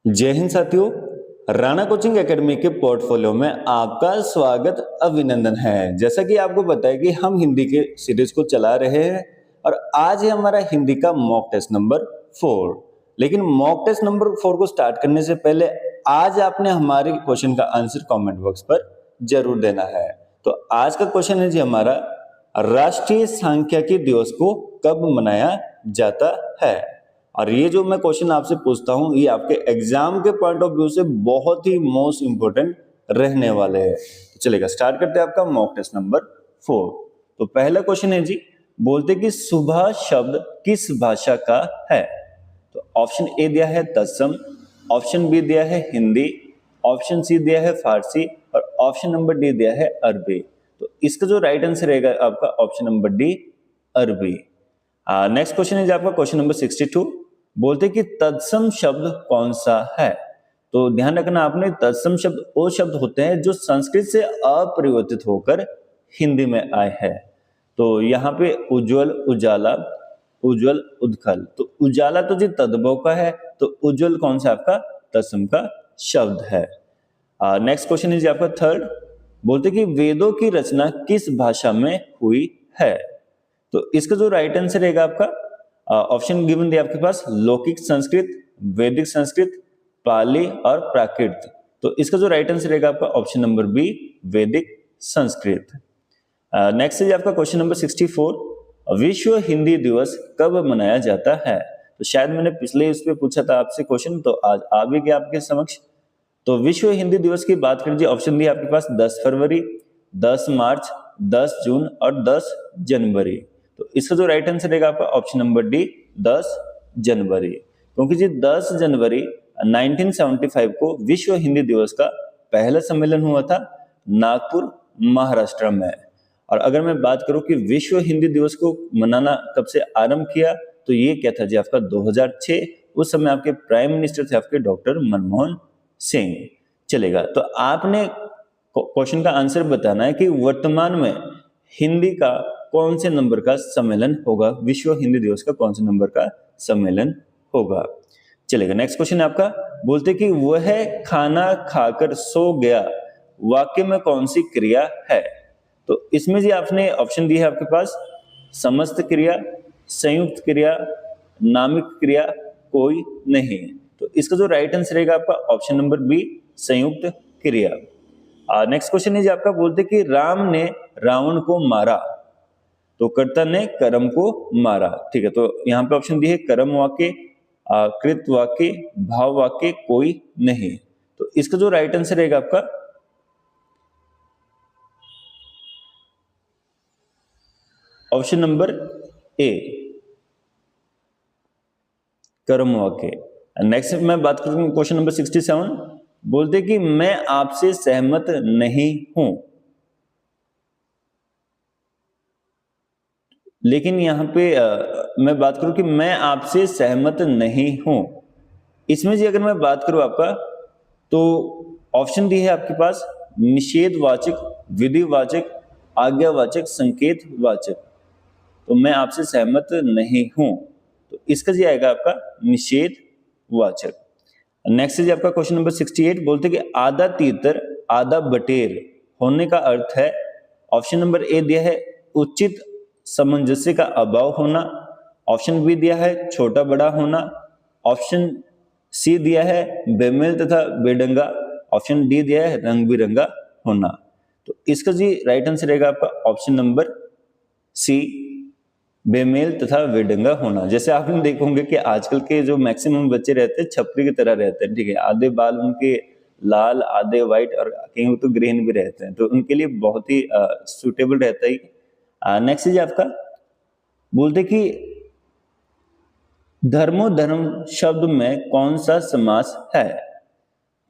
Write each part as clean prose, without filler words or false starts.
जय हिंद साथियों, Rana coaching academy के पोर्टफोलियो में आपका स्वागत अभिनंदन है। जैसा कि आपको पता है कि हम हिंदी के सीरीज को चला रहे हैं और आज है हमारा हिंदी का मॉक टेस्ट नंबर 4। लेकिन मॉक टेस्ट नंबर 4 को स्टार्ट करने से पहले आज आपने हमारे क्वेश्चन का आंसर कमेंट बॉक्स पर जरूर देना है। तो आज का क्वेश्चन है जी हमारा, राष्ट्रीय सांख्यिकी दिवस को कब मनाया जाता है। और ये जो मैं क्वेश्चन आपसे पूछता हूं ये आपके एग्जाम के पॉइंट ऑफ व्यू से बहुत ही मोस्ट इंपोर्टेंट रहने वाले हैं। तो चलेगा, स्टार्ट करते हैं आपका मॉक टेस्ट नंबर 4। तो पहला क्वेश्चन है जी, बोलते कि सुबह शब्द किस भाषा का है। तो ऑप्शन ए दिया है तत्सम, ऑप्शन बी दिया है हिंदी, ऑप्शन सी दिया है फारसी और ऑप्शन नंबर डी दिया है अरबी। तो इसका जो राइट आंसर रहेगा आपका ऑप्शन नंबर डी, अरबी। नेक्स्ट क्वेश्चन है आपका क्वेश्चन नंबर 62। बोलते कि तत्सम शब्द कौन सा है। तो ध्यान रखना आपने, तत्सम शब्द वो शब्द होते हैं जो संस्कृत से अपरिवर्तित होकर हिंदी में आए हैं। तो यहाँ पे उज्जवल, उजाला, उज्जवल, उत्कल। तो उजाला तो जी तद्भव का है, तो उज्जवल कौन सा आपका तत्सम का शब्द है। नेक्स्ट क्वेश्चन है जी आपका थर्ड। बोलते कि वेदों की रचना किस भाषा में हुई है। तो इसका जो राइट आंसर रहेगा आपका ऑप्शन गिवन दिया आपके पास, लौकिक संस्कृत, वैदिक संस्कृत, पाली और प्राकृत। तो इसका जो राइट आंसर रहेगा आपका ऑप्शन नंबर बी, वैदिक संस्कृत। नेक्स्ट है आपका क्वेश्चन नंबर 64। विश्व हिंदी दिवस कब मनाया जाता है। तो शायद मैंने पिछले इस पे पूछा था आपसे क्वेश्चन, तो आज आ भी गया आपके समक्ष। तो विश्व हिंदी दिवस की बात कर लीजिए, ऑप्शन दिया आपके पास 10 फरवरी, 10 मार्च, 10 जून और 10 जनवरी। तो इसका जो राइट आंसर रहेगा आपका ऑप्शन नंबर डी, 10 जनवरी। क्योंकि जी 10 जनवरी 1975 को विश्व हिंदी दिवस का पहला सम्मेलन हुआ था नागपुर, महाराष्ट्र में। और अगर मैं बात करूं कि विश्व हिंदी दिवस को मनाना कब से आरंभ किया, तो ये क्या था जी आपका 2006। उस समय आपके प्राइम मिनिस्टर थे आपके डॉक्टर मनमोहन सिंह। चलेगा, तो आपने क्वेश्चन का आंसर बताना है कि वर्तमान में हिंदी का कौन से नंबर का सम्मेलन होगा, विश्व हिंदी दिवस का कौन से नंबर का सम्मेलन होगा। चलेगा, नेक्स्ट क्वेश्चन है आपका। बोलते कि वह खाना खाकर सो गया वाक्य में कौन सी क्रिया है। तो इसमें जी आपने ऑप्शन दिया है आपके पास, समस्त क्रिया, संयुक्त क्रिया, नामिक क्रिया, कोई नहीं। तो इसका जो राइट आंसर रहेगा आपका ऑप्शन नंबर बी, संयुक्त क्रिया। नेक्स्ट क्वेश्चन है जी आपका। बोलते कि राम ने रावण को मारा, तो कर्ता ने कर्म को मारा। ठीक है, तो यहाँ पे ऑप्शन दी है कर्म वाक्य, कृत वाक्य, भाव वाक्य, कोई नहीं। तो इसका जो राइट आंसर रहेगा आपका ऑप्शन नंबर ए, कर्म वाक्य। नेक्स्ट मैं बात करूं क्वेश्चन नंबर 67। बोलते कि मैं आपसे सहमत नहीं हूं। लेकिन यहाँ पे मैं बात करूं कि मैं आपसे सहमत नहीं हूं, इसमें जी अगर मैं बात करूं आपका, तो ऑप्शन दी है आपके पास निषेधवाचक, विधिवाचक, आज्ञावाचक, संकेतवाचक। तो मैं आपसे सहमत नहीं हूं, तो इसका जी आएगा आपका निषेधवाचक। नेक्स्ट जी आपका क्वेश्चन नंबर 68। बोलते कि आधा तीतर आधा बटेर होने का अर्थ है। ऑप्शन नंबर ए दिया है उचित सामंजस्य का अभाव होना, ऑप्शन बी दिया है छोटा बड़ा होना, ऑप्शन सी दिया है बेमेल तथा बेढंगा, ऑप्शन डी दिया है रंग बिरंगा होना। तो इसका जी राइट आंसर रहेगा आपका ऑप्शन नंबर सी, बेमेल तथा बेढंगा होना। जैसे आपने देखे होंगे कि आजकल के जो मैक्सिमम बच्चे रहते हैं छपरी की तरह रहते हैं। ठीक है, आधे बाल उनके लाल, आधे व्हाइट और कहीं तो ग्रीन भी रहते हैं, तो उनके लिए बहुत ही सुटेबल रहता है। नेक्स्ट है आपका। बोलते कि धर्मोधर्म शब्द में कौन सा समास है।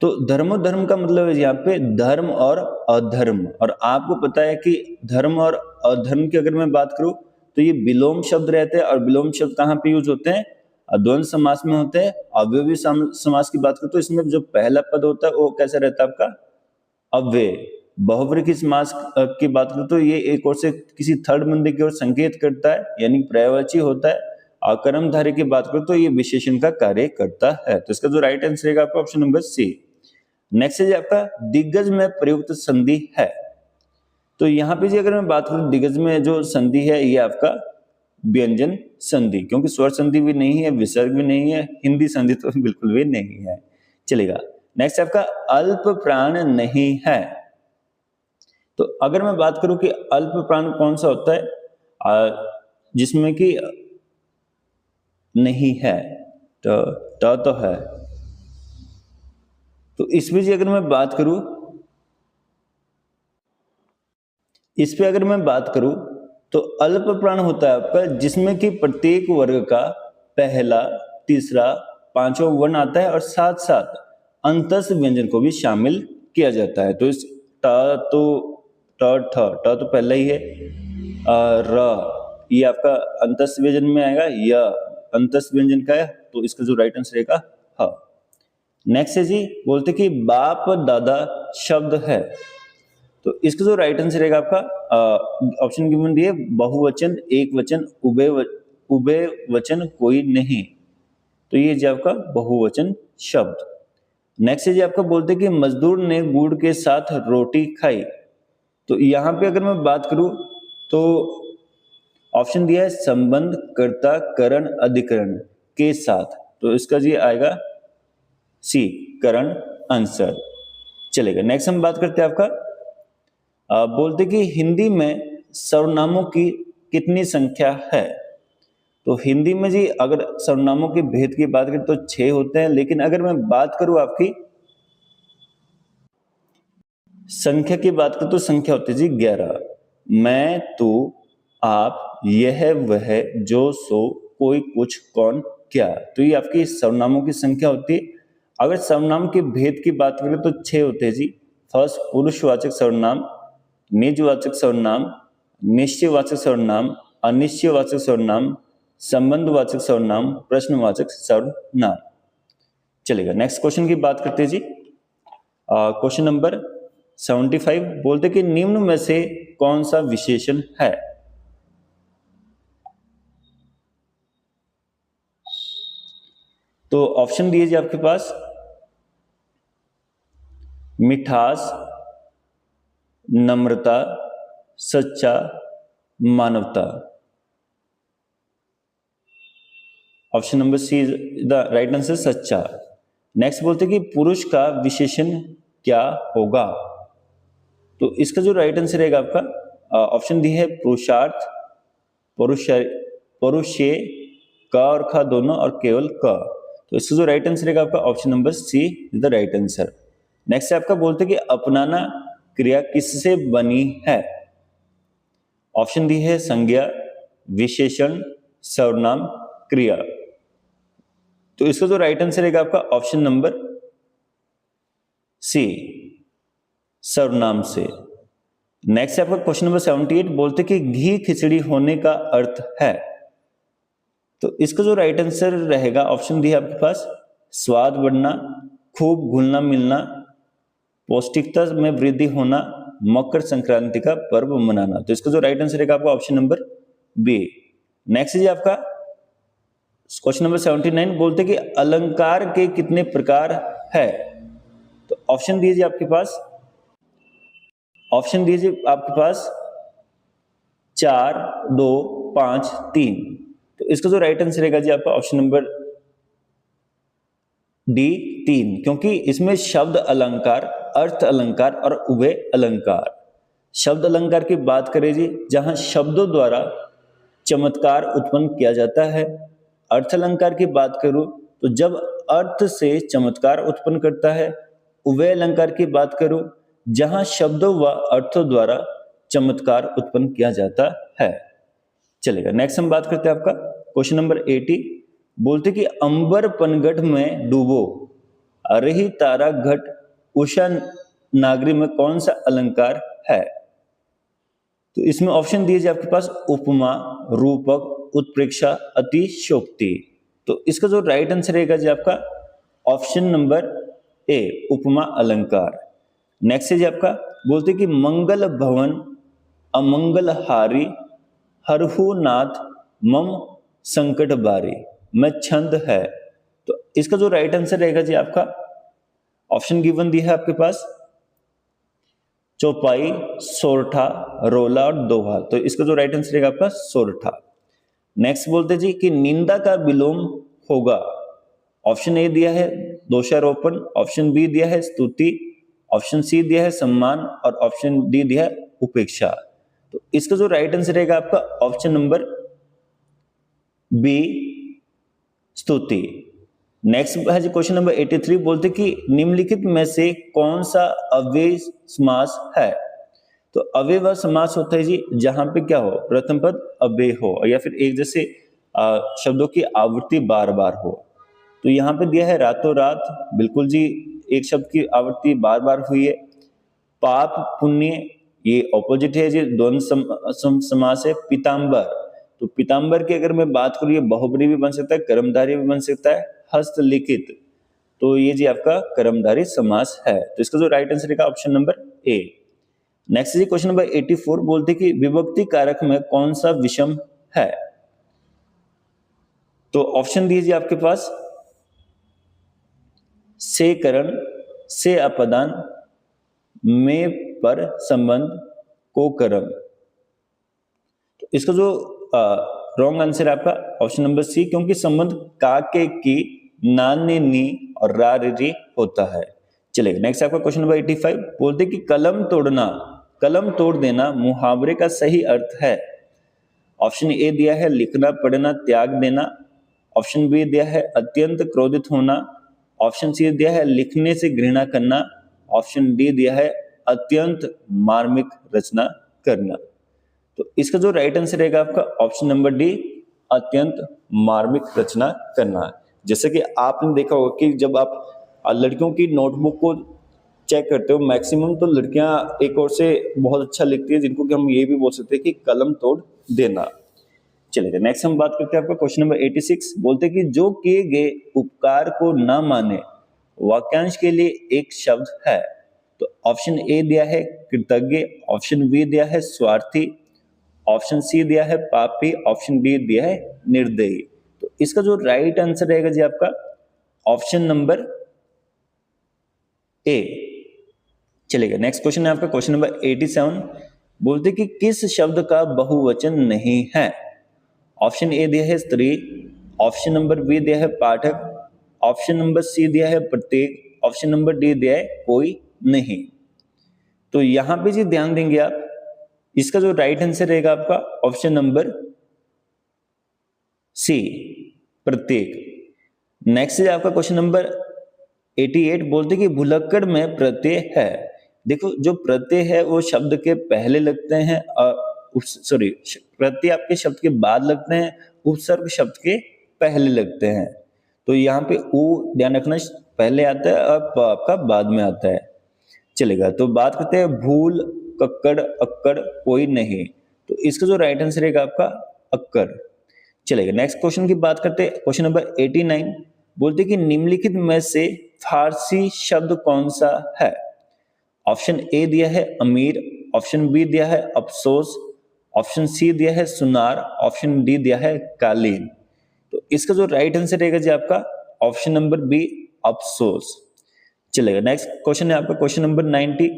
तो धर्मोधर्म का मतलब है यहाँ पे धर्म और अधर्म। और आपको पता है कि धर्म और अधर्म की अगर मैं बात करूं तो ये विलोम शब्द रहते हैं। और विलोम शब्द कहाँ पे यूज होते हैं, द्वंद्व समास में होते हैं। अव्ययी समास की बात करूं तो इसमें जो पहला पद होता है वो कैसा रहता है आपका, अव्यय। बहुव्रीहि समास की बात करूं तो ये एक ओर से किसी थर्ड बंदे की ओर संकेत करता है, यानी पर्यायवाची होता है। कर्मधारय की बात करूं तो ये विशेषण का कार्य करता है। तो इसका जो राइट आंसर रहेगा आपका ऑप्शन नंबर सी। नेक्स्ट है जी आपका दिग्गज में प्रयुक्त संधि है। तो यहाँ पे जी अगर मैं बात करूं दिग्गज में जो संधि है ये आपका व्यंजन संधि, क्योंकि स्वर संधि भी नहीं है, विसर्ग भी नहीं है, हिंदी संधि तो बिल्कुल भी नहीं है। चलेगा। नेक्स्ट आपका अल्प प्राण नहीं है। तो अगर मैं बात करूं कि अल्प प्राण कौन सा होता है जिसमें कि नहीं है, तो है। तो इसमें जी अगर मैं बात करूं, इस पे अगर मैं बात करूं तो अल्प प्राण होता है आपका जिसमें कि प्रत्येक वर्ग का पहला, तीसरा, पांचवा वर्ण आता है और साथ साथ अंतस व्यंजन को भी शामिल किया जाता है। तो इस ट तो पहला ही है, र ये आपका अंतस व्यंजन में आएगा, य अंतस व्यंजन का है, तो इसका जो राइट आंसर रहेगा ह। नेक्स्ट है जी बोलते कि बाप दादा शब्द है। तो इसका जो राइट आंसर रहेगा आपका ऑप्शन गिवन दिए बहुवचन, एक वचन, उभय वचन कोई नहीं। तो ये जी आपका बहुवचन शब्द। नेक्स्ट है जी आपका बोलते कि मजदूर ने गुड़ के साथ रोटी खाई। तो यहां पे अगर मैं बात करूं तो ऑप्शन दिया है संबंध, कर्ता, करण, अधिकरण के साथ। तो इसका जी आएगा सी, करण आंसर। चलेगा। नेक्स्ट हम बात करते हैं आपका बोलते कि हिंदी में सर्वनामों की कितनी संख्या है। तो हिंदी में जी अगर सर्वनामों के भेद की बात करें तो 6 होते हैं, लेकिन अगर मैं बात करूं आपकी संख्या की बात करूं तो संख्या होती है जी 11। मैं, तू, आप, यह, वह, जो, सो, कोई, कुछ, कौन, क्या। तो ये आपकी सर्वनामों की संख्या होती है। अगर सर्वनाम के भेद की बात करें तो 6 होते हैं जी। फर्स्ट पुरुषवाचक सर्वनाम, निजवाचक सर्वनाम, निश्चयवाचक सर्वनाम, अनिश्चयवाचक सर्वनाम, संबंधवाचक सर्वनाम, प्रश्नवाचक सर्वनाम। चलेगा। नेक्स्ट क्वेश्चन की बात करते हैं जी। क्वेश्चन नंबर 75 बोलते कि निम्न में से कौन सा विशेषण है। तो ऑप्शन दिए जी आपके पास मिठास, नम्रता, सच्चा, मानवता। Option number C is the right answer, सच्चा। नेक्स्ट बोलते कि पुरुष का विशेषण क्या होगा। तो इसका जो राइट आंसर रहेगा आपका ऑप्शन दी है पुरुषार्थ, परुषे, क और ख दोनों और केवल क। तो इसका जो राइट आंसर रहेगा आपका option number C is the right answer. Next आपका बोलते कि अपनाना क्रिया किससे बनी है। ऑप्शन दी है संज्ञा, विशेषण, सर्वनाम, क्रिया। तो इसका जो राइट आंसर रहेगा आपका ऑप्शन नंबर सी, सर्वनाम से। नेक्स्ट आपका क्वेश्चन नंबर 78 बोलते कि घी खिचड़ी होने का अर्थ है। तो इसका जो राइट आंसर रहेगा ऑप्शन दिया आपके पास स्वाद बढ़ना, खूब घुलना मिलना, पौष्टिकता में वृद्धि होना, मकर संक्रांति का पर्व मनाना। तो इसका जो राइट आंसर रहेगा आपका ऑप्शन नंबर बी। नेक्स्ट है आपका क्वेश्चन नंबर 79 बोलते कि अलंकार के कितने प्रकार है। तो ऑप्शन दीजिए आपके पास, ऑप्शन दीजिए आपके पास 4, 2, 5, 3। तो इसका जो राइट आंसर रहेगा जी आपका ऑप्शन नंबर डी 3, क्योंकि इसमें शब्द अलंकार, अर्थ अलंकार और उभय अलंकार। शब्द अलंकार की बात करें जी जहां शब्दों द्वारा चमत्कार उत्पन्न किया जाता है। अर्थ अलंकार की बात करूं तो जब अर्थ से चमत्कार उत्पन्न करता है। उभय अलंकार की बात करूं जहां शब्दों व अर्थों द्वारा चमत्कार उत्पन्न किया जाता है। चलेगा। नेक्स्ट हम बात करते हैं आपका क्वेश्चन नंबर 80 बोलते कि अंबर पनघट में डूबो, अरही तारा घट उषा नागरी में कौन सा अलंकार है। तो इसमें ऑप्शन दिए आपके पास उपमा, रूपक, उत्प्रेक्षा, अतिशयोक्ति। तो इसका जो राइट आंसर रहेगा जी आपका ऑप्शन नंबर ए, उपमा अलंकार। नेक्स्ट है जी आपका बोलते कि मंगल भवन, अमंगल हारी, हरहु नाथ, मम संकट बारी में छंद है। तो इसका जो राइट आंसर रहेगा जी आपका, ऑप्शन गिवन दिया है आपके पास, चौपाई, सोरठा, रोला और दोहा। तो इसका जो राइट आंसर रहेगा आपका सोरठा। नेक्स्ट बोलते जी कि निंदा का विलोम होगा। ऑप्शन ए दिया है दोषारोपण, ऑप्शन बी दिया है स्तुति, ऑप्शन सी दिया है सम्मान और ऑप्शन डी दिया है उपेक्षा। तो इसका जो राइट आंसर रहेगा आपका ऑप्शन नंबर बी, स्तुति। नेक्स्ट है जी क्वेश्चन नंबर 83, बोलते कि निम्नलिखित में से कौन सा अव्यय समास है। तो अव्यय समास होता है जी जहां पे क्या हो, प्रथम पद अव्यय हो या फिर एक जैसे शब्दों की आवृत्ति बार बार हो। तो यहाँ पे दिया है रातों रात, बिल्कुल जी एक शब्द की आवृत्ति बार बार हुई है। पाप पुण्य, ये ऑपोजिट है जी, द्वंद्व समास है। पीताम्बर, तो पीताम्बर की अगर मैं बात करूँ, ये बहुब्रीहि भी बन सकता है, कर्मधारय भी बन सकता है। हस्तलिखित, तो ये जी आपका कर्मधारय समास है। तो इसका जो राइट आंसर है ऑप्शन नंबर ए। नेक्स्ट जी क्वेश्चन नंबर 84, बोलते कि विभक्ति कारक में कौन सा विषम है। तो ऑप्शन दीजिए आपके पास, से करण, से अपदान, में पर संबंध, को कर्म। तो इसका जो रॉन्ग आंसर है आपका ऑप्शन नंबर सी, क्योंकि संबंध का के की, नान ने नी और रा रे रे होता है। चलिए नेक्स्ट आपका क्वेश्चन नंबर 85, बोलते कि कलम तोड़ना, कलम तोड़ देना मुहावरे का सही अर्थ है। ऑप्शन ए दिया है लिखना पढ़ना त्याग देना, ऑप्शन बी दिया है अत्यंत क्रोधित होना, ऑप्शन सी दिया है लिखने से घृणा करना, ऑप्शन डी दिया है अत्यंत मार्मिक रचना करना। तो इसका जो राइट आंसर रहेगा आपका ऑप्शन नंबर डी, अत्यंत मार्मिक रचना करना। जैसे कि आपने देखा होगा कि जब आप लड़कियों की नोटबुक को चेक करते हो, मैक्सिमम तो लड़कियां एक और से बहुत अच्छा लिखती है, जिनको कि हम ये भी बोल सकते हैं कि कलम तोड़ देना। चलिए नेक्स्ट हम बात करते हैं आपका क्वेश्चन नंबर 86, बोलते कि जो किए गए उपकार को न माने वाक्यांश के लिए एक शब्द है। तो ऑप्शन ए दिया है कृतज्ञ, ऑप्शन बी दिया है स्वार्थी, ऑप्शन सी दिया है पापी, ऑप्शन डी दिया है निर्दयी। तो इसका जो राइट आंसर रहेगा जी आपका ऑप्शन नंबर ए। चलेगा नेक्स्ट क्वेश्चन है आपका क्वेश्चन नंबर 87, बोलते कि किस शब्द का बहुवचन नहीं है। ऑप्शन ए दिया है स्त्री, ऑप्शन नंबर बी दिया है पाठक, ऑप्शन नंबर सी दिया है प्रत्येक, ऑप्शन नंबर डी दिया है कोई नहीं। तो यहां पे जी ध्यान देंगे आप, इसका जो राइट आंसर रहेगा आपका ऑप्शन नंबर सी, प्रत्येक। नेक्स्ट है आपका क्वेश्चन नंबर 88, बोलते कि भुलक्कड़ में प्रत्यय है। देखो जो प्रत्यय है वो शब्द के पहले लगते हैं, सॉरी प्रत्यय आपके शब्द के बाद लगते हैं, उपसर्ग शब्द के पहले लगते हैं। तो यहाँ पे ऊ ध्यान रखना पहले आता है और प आपका बाद में आता है। चलेगा, तो बात करते हैं भूल, कक्कड़, अक्कड़, कोई नहीं। तो इसका जो राइट आंसर रहेगा आपका अक्कड़। चलेगा नेक्स्ट क्वेश्चन की बात करते हैं क्वेश्चन नंबर 89, बोलते कि निम्नलिखित में से फारसी शब्द कौन सा है। ऑप्शन ए दिया है अमीर, ऑप्शन बी दिया है अफसोस, ऑप्शन सी दिया है सुनार, ऑप्शन डी दिया है कालीन। तो इसका जो राइट आंसर रहेगा जी आपका ऑप्शन नंबर बी, अफसोस। चलेगा नेक्स्ट क्वेश्चन है आपका क्वेश्चन नंबर 90,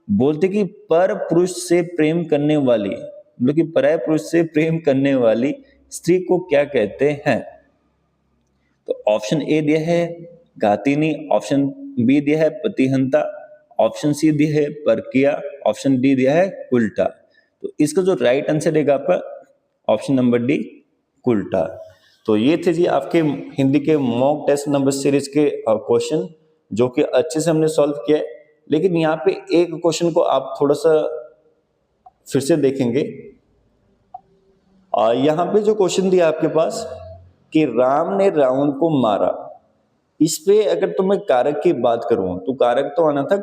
बोलते कि पर पुरुष से प्रेम करने वाली, मतलब कि पराय पुरुष से प्रेम करने वाली स्त्री को क्या कहते हैं। तो ऑप्शन ए दिया है घातिनी, ऑप्शन बी दिया है पतिहंता, ऑप्शन सी दिया है परकिया, ऑप्शन डी दिया है उल्टा। तो इसका जो राइट आंसर रहेगा आपका ऑप्शन नंबर डी, उल्टा। तो ये थे जी आपके हिंदी के मॉक टेस्ट नंबर सीरीज के क्वेश्चन, जो कि अच्छे से हमने सॉल्व किया है। लेकिन यहाँ पे एक क्वेश्चन को आप थोड़ा सा फिर से देखेंगे। यहाँ पे जो क्वेश्चन दिया आपके पास कि राम ने रावण को मारा, इस पे अगर तो मैं कारक की बात करूं तो कारक तो आना था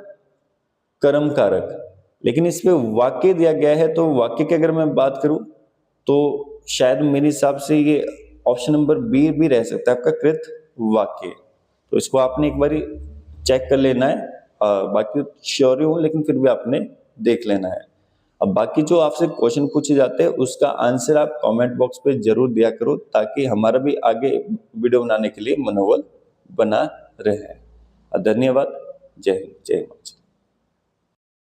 कर्म कारक, लेकिन इस पे वाक्य दिया गया है। तो वाक्य की अगर मैं बात करूं तो शायद मेरे हिसाब से ये ऑप्शन नंबर बी भी रह सकता है आपका कृत वाक्य। तो इसको आपने एक बार चेक कर लेना है, बाकी श्योर ही हूं लेकिन फिर भी आपने देख लेना है। अब बाकी जो आपसे क्वेश्चन पूछे जाते हैं उसका आंसर आप कमेंट बॉक्स पे जरूर दिया करो, ताकि हमारा भी आगे वीडियो बनाने के लिए मनोबल बना रहे। धन्यवाद। जय हिंद, जय हिंद।